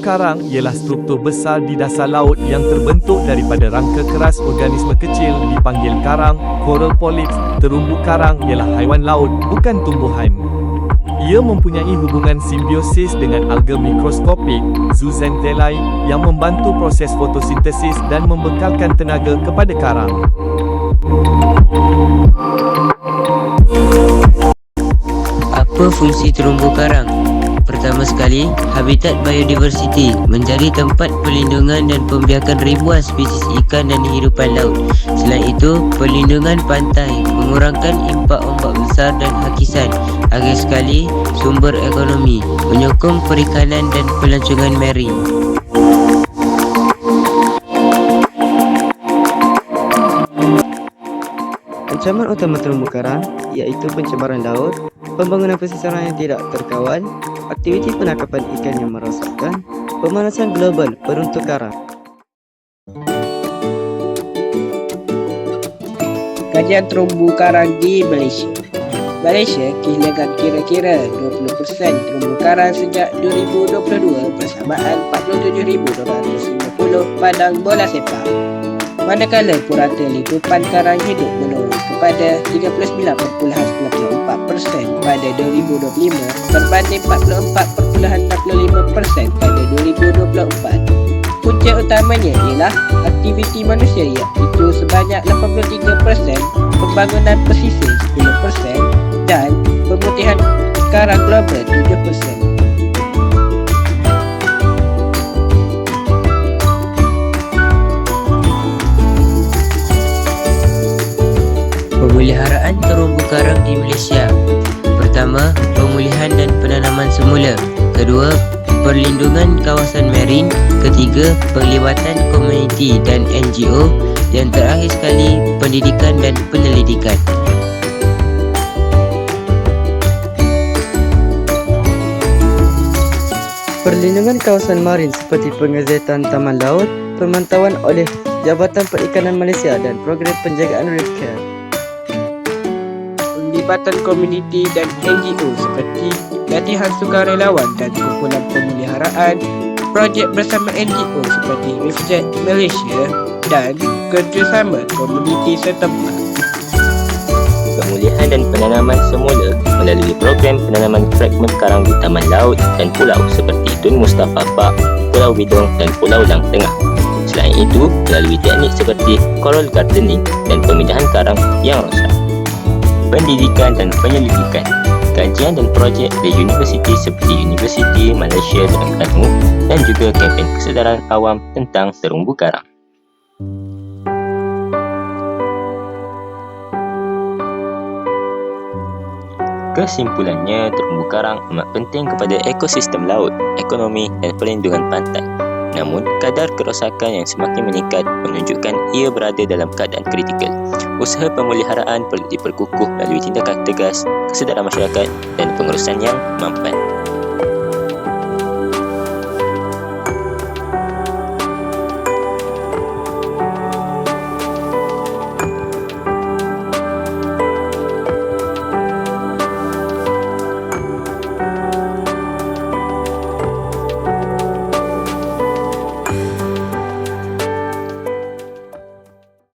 karang ialah struktur besar di dasar laut yang terbentuk daripada rangka keras organisme kecil dipanggil karang, coral polyps. Terumbu karang ialah haiwan laut, bukan tumbuhan. Ia mempunyai hubungan simbiosis dengan alga mikroskopik, zooxanthellae, yang membantu proses fotosintesis dan membekalkan tenaga kepada karang. Apa fungsi terumbu karang? Pertama sekali, habitat biodiversity, mencari tempat perlindungan dan pembiakan ribuan spesies ikan dan hidupan laut. Selain itu, perlindungan pantai, mengurangkan impak ombak besar dan hakisan. Akhir sekali, sumber ekonomi, menyokong perikanan dan pelancongan marine. Ancaman utama terumbu karang iaitu pencemaran laut, pembangunan pesisir yang tidak terkawal, aktiviti penangkapan ikan yang merosakkan, pemanasan global peruntuk karang. Kajian terumbu karang di Malaysia. Malaysia kehilangan kira-kira 20% terumbu karang sejak 2022 bersamaan 47,250 padang bola sepak. Manakala purata lingkupan karang hidup menurun kepada 39.94% pada 2025 berbanding 44.65% pada 2024. Punca utamanya ialah aktiviti manusia iaitu sebanyak 83%, pembangunan pesisir 10% dan pemutihan karang global 7%. Pemeliharaan terumbu karang di Malaysia. Pertama, pemulihan dan penanaman semula. Kedua, perlindungan kawasan marine. Ketiga, penglibatan komuniti dan NGO. Yang terakhir sekali, pendidikan dan penyelidikan. Perlindungan kawasan marin seperti pengezetan taman laut, pemantauan oleh Jabatan Perikanan Malaysia dan program penjagaan reef care. Pelibatan komuniti dan NGO seperti latihan sukarelawan dan kumpulan pemeliharaan, projek bersama NGO seperti Reefjet Malaysia dan kerjasama komuniti setempat. Pemulihan dan penanaman semula melalui program penanaman fragmen karang di taman laut dan pulau seperti Tun Mustafa Park, Pulau Bidong dan Pulau Lang Tengah. Selain itu, melalui teknik seperti coral gardening dan pemindahan karang yang rosak. Pendidikan dan penyelidikan, kajian dan projek di universiti seperti Universiti Malaysia Terengganu dan juga kempen kesedaran awam tentang terumbu karang. Kesimpulannya, terumbu karang amat penting kepada ekosistem laut, ekonomi dan perlindungan pantai. Namun, kadar kerosakan yang semakin meningkat menunjukkan ia berada dalam keadaan kritikal. Usaha pemeliharaan perlu diperkukuh melalui tindakan tegas, kesedaran masyarakat dan pengurusan yang mampan.